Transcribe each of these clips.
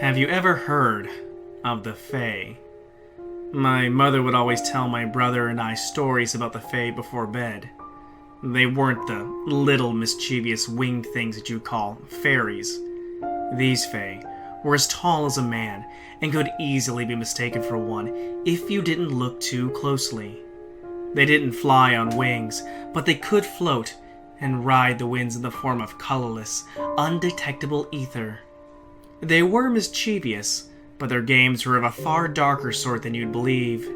Have you ever heard of the Fae? My mother would always tell my brother and I stories about the Fae before bed. They weren't the little mischievous winged things that you call fairies. These Fae were as tall as a man and could easily be mistaken for one if you didn't look too closely. They didn't fly on wings, but they could float and ride the winds in the form of colorless, undetectable ether. They were mischievous, but their games were of a far darker sort than you'd believe.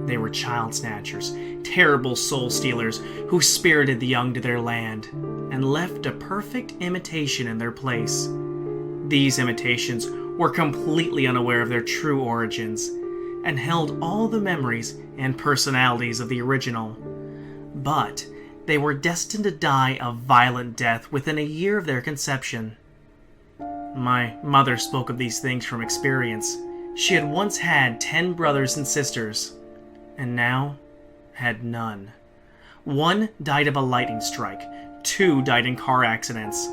They were child snatchers, terrible soul stealers who spirited the young to their land and left a perfect imitation in their place. These imitations were completely unaware of their true origins and held all the memories and personalities of the original. But they were destined to die a violent death within a year of their conception. My mother spoke of these things from experience. She had once had 10 brothers and sisters, and now had none. 1 died of a lightning strike, 2 died in car accidents,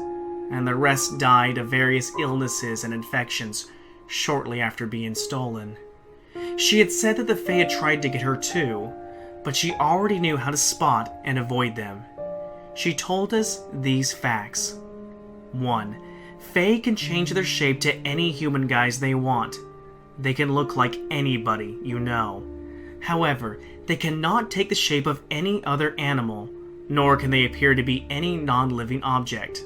and the rest died of various illnesses and infections shortly after being stolen. She had said that the Fae had tried to get her too, but she already knew how to spot and avoid them. She told us these facts. 1. Fae can change their shape to any human guise they want. They can look like anybody you know. However, they cannot take the shape of any other animal, nor can they appear to be any non-living object.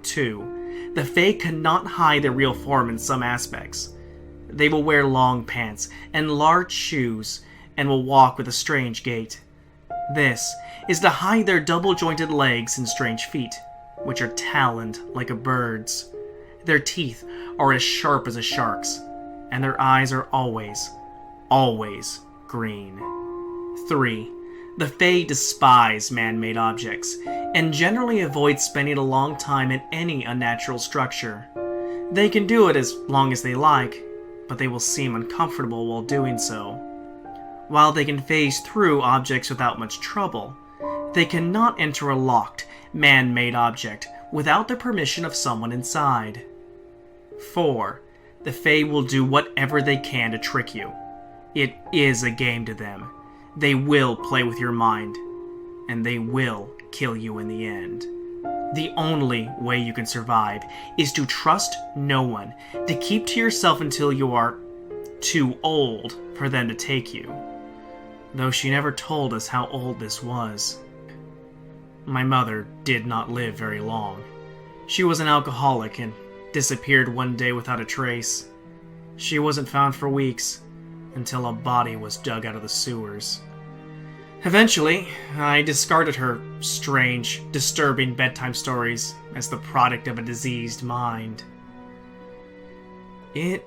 2. The Fae cannot hide their real form in some aspects. They will wear long pants and large shoes, and will walk with a strange gait. This is to hide their double-jointed legs and strange feet, which are taloned like a bird's. Their teeth are as sharp as a shark's, and their eyes are always green. 3. The Fae despise man-made objects, and generally avoid spending a long time in any unnatural structure. They can do it as long as they like, but they will seem uncomfortable while doing so. While they can phase through objects without much trouble, they cannot enter a locked, man-made object without the permission of someone inside. 4. The Fae will do whatever they can to trick you. It is a game to them. They will play with your mind, and they will kill you in the end. The only way you can survive is to trust no one, to keep to yourself until you are too old for them to take you. Though she never told us how old this was. My mother did not live very long. She was an alcoholic and disappeared one day without a trace. She wasn't found for weeks, until a body was dug out of the sewers. Eventually, I discarded her strange, disturbing bedtime stories as the product of a diseased mind. It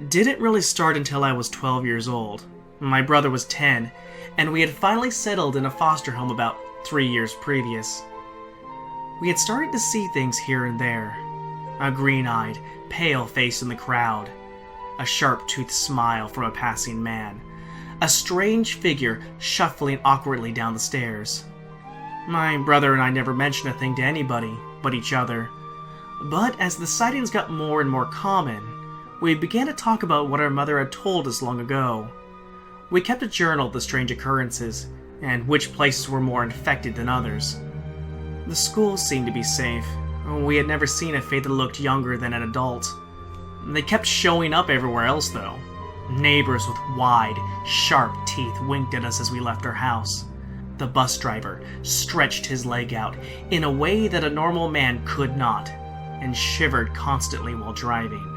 didn't really start until I was 12 years old. My brother was 10, and we had finally settled in a foster home about 3 years previous. We had started to see things here and there. A green-eyed, pale face in the crowd. A sharp-toothed smile from a passing man. A strange figure shuffling awkwardly down the stairs. My brother and I never mentioned a thing to anybody but each other. But as the sightings got more and more common, we began to talk about what our mother had told us long ago. We kept a journal of the strange occurrences, and which places were more infected than others. The school seemed to be safe. We had never seen a Fae that looked younger than an adult. They kept showing up everywhere else, though. Neighbors with wide, sharp teeth winked at us as we left our house. The bus driver stretched his leg out in a way that a normal man could not, and shivered constantly while driving.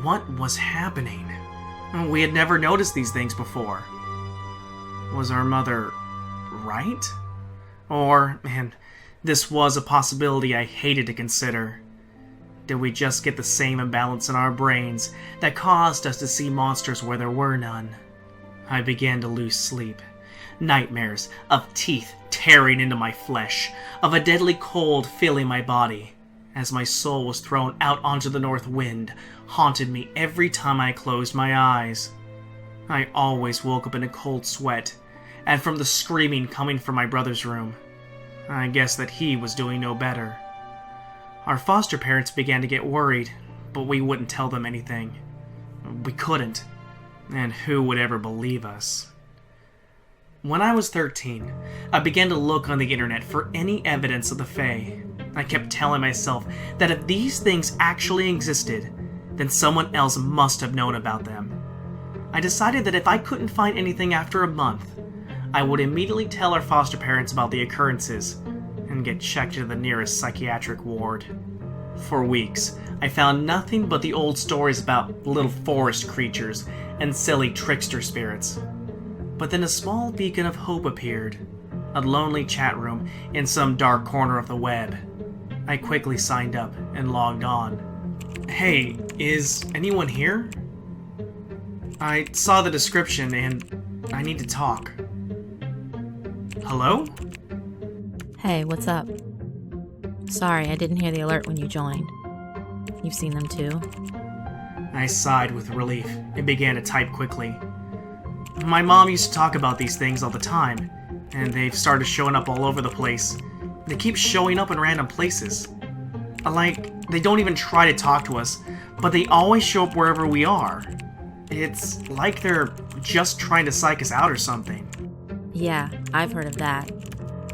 What was happening? We had never noticed these things before. Was our mother right? Or, and this was a possibility I hated to consider. Did we just get the same imbalance in our brains that caused us to see monsters where there were none? I began to lose sleep. Nightmares of teeth tearing into my flesh, of a deadly cold filling my body, as my soul was thrown out onto the north wind, haunted me every time I closed my eyes. I always woke up in a cold sweat, and from the screaming coming from my brother's room. I guessed that he was doing no better. Our foster parents began to get worried, but we wouldn't tell them anything. We couldn't. And who would ever believe us? When I was 13, I began to look on the internet for any evidence of the Fae. I kept telling myself that if these things actually existed, then someone else must have known about them. I decided that if I couldn't find anything after a month, I would immediately tell our foster parents about the occurrences and get checked to the nearest psychiatric ward. For weeks, I found nothing but the old stories about little forest creatures and silly trickster spirits. But then a small beacon of hope appeared, a lonely chat room in some dark corner of the web. I quickly signed up and logged on. Hey, is anyone here? I saw the description and I need to talk. Hello? Hey, what's up? Sorry, I didn't hear the alert when you joined. You've seen them too? I sighed with relief and began to type quickly. My mom used to talk about these things all the time, and they've started showing up all over the place. They keep showing up in random places. Like, they don't even try to talk to us, but they always show up wherever we are. It's like they're just trying to psych us out or something. Yeah, I've heard of that.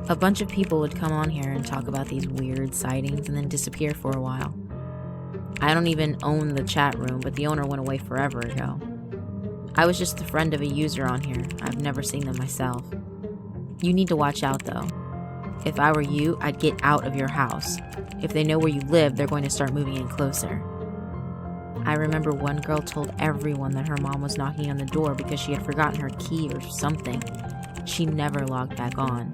A bunch of people would come on here and talk about these weird sightings and then disappear for a while. I don't even own the chat room, but the owner went away forever ago. I was just the friend of a user on here. I've never seen them myself. You need to watch out, though. If I were you, I'd get out of your house. If they know where you live, they're going to start moving in closer. I remember one girl told everyone that her mom was knocking on the door because she had forgotten her key or something. She never logged back on.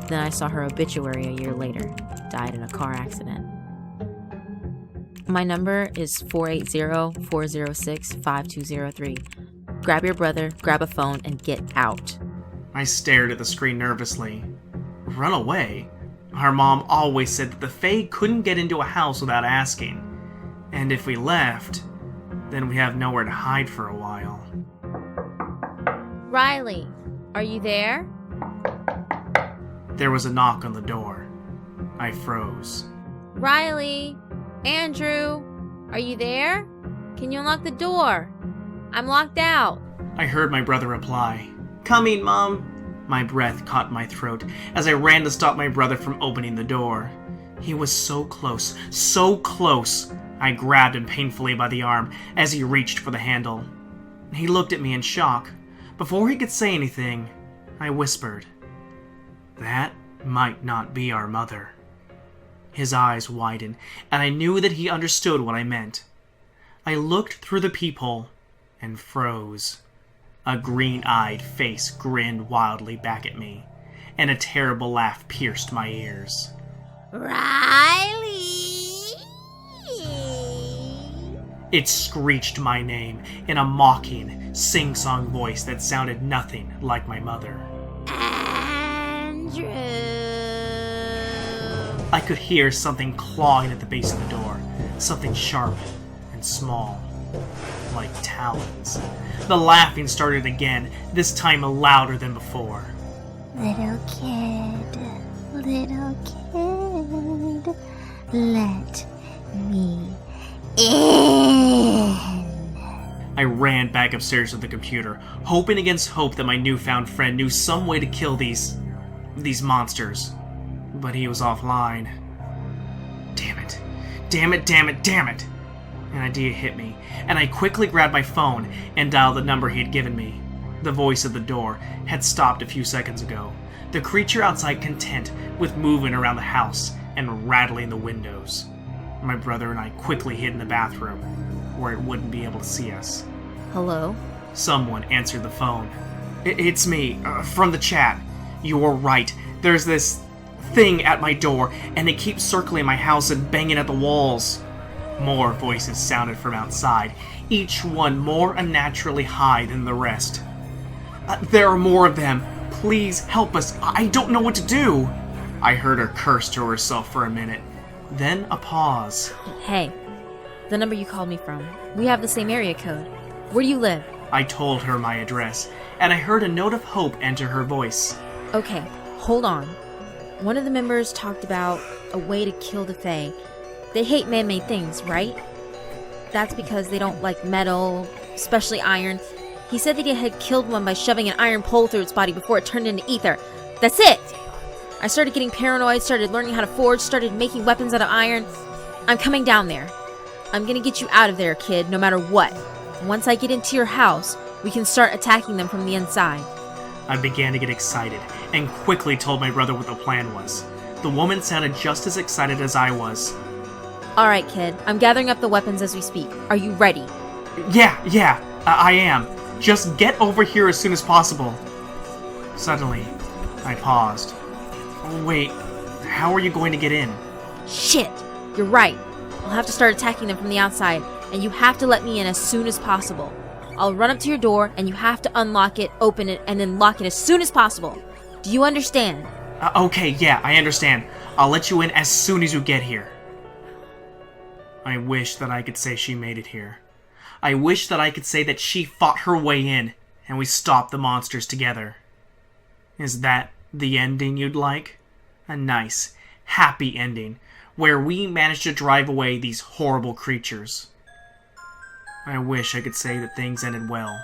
Then I saw her obituary a year later. Died in a car accident. My number is 480-406-5203. Grab your brother, grab a phone, and get out. I stared at the screen nervously. Run away? Our mom always said that the Fae couldn't get into a house without asking. And if we left, then we have nowhere to hide for a while. Riley, are you there? There was a knock on the door. I froze. Riley, Andrew, are you there? Can you unlock the door? I'm locked out. I heard my brother reply, "Coming, Mom." My breath caught my throat as I ran to stop my brother from opening the door. He was so close, so close. I grabbed him painfully by the arm as he reached for the handle. He looked at me in shock. Before he could say anything, I whispered, "That might not be our mother." His eyes widened, and I knew that he understood what I meant. I looked through the peephole and froze. A green-eyed face grinned wildly back at me, and a terrible laugh pierced my ears. Riley! It screeched my name in a mocking, sing-song voice that sounded nothing like my mother. Andrew! I could hear something clawing at the base of the door, something sharp and small, like talons. The laughing started again, this time louder than before. Little kid, let me in. I ran back upstairs to the computer, hoping against hope that my newfound friend knew some way to kill these monsters. But he was offline. Damn it. An idea hit me, and I quickly grabbed my phone and dialed the number he had given me. The voice at the door had stopped a few seconds ago, the creature outside content with moving around the house and rattling the windows. My brother and I quickly hid in the bathroom, where it wouldn't be able to see us. Hello? Someone answered the phone. It's me, from the chat. You're right, there's this thing at my door, and it keeps circling my house and banging at the walls. More voices sounded from outside, each one more unnaturally high than the rest. There are more of them. Please help us. I don't know what to do. I heard her curse to herself for a minute, then a pause. Hey, the number you called me from. We have the same area code. Where do you live? I told her my address, and I heard a note of hope enter her voice. Okay, hold on. One of the members talked about a way to kill the Fae. They hate man-made things, right? that's because they don't like metal, especially iron. He said that he had killed one by shoving an iron pole through its body before it turned into ether. That's it! I started getting paranoid, started learning how to forge, started making weapons out of iron. I'm coming down there. I'm gonna get you out of there, kid, no matter what. Once I get into your house, we can start attacking them from the inside. I began to get excited, and quickly told my brother what the plan was. The woman sounded just as excited as I was. Alright, kid, I'm gathering up the weapons as we speak. Are you ready? Yeah, I am. Just get over here as soon as possible. Suddenly, I paused. Wait, how are you going to get in? Shit! You're right. I'll have to start attacking them from the outside, and you have to let me in as soon as possible. I'll run up to your door, and you have to unlock it, open it, and then lock it as soon as possible. Do you understand? Okay, yeah, I understand. I'll let you in as soon as you get here. I wish that I could say she made it here. I wish that I could say that she fought her way in, and we stopped the monsters together. Is that the ending you'd like? A nice, happy ending, where we managed to drive away these horrible creatures. I wish I could say that things ended well.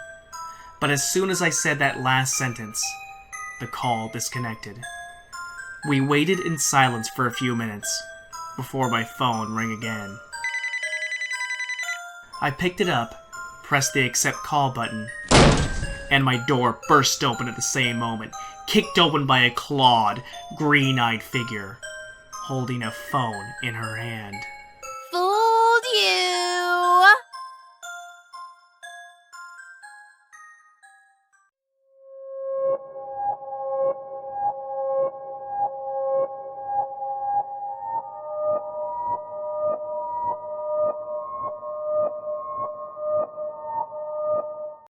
But as soon as I said that last sentence, the call disconnected. We waited in silence for a few minutes, before my phone rang again. I picked it up, pressed the accept call button, and my door burst open at the same moment, kicked open by a clawed, green-eyed figure, holding a phone in her hand.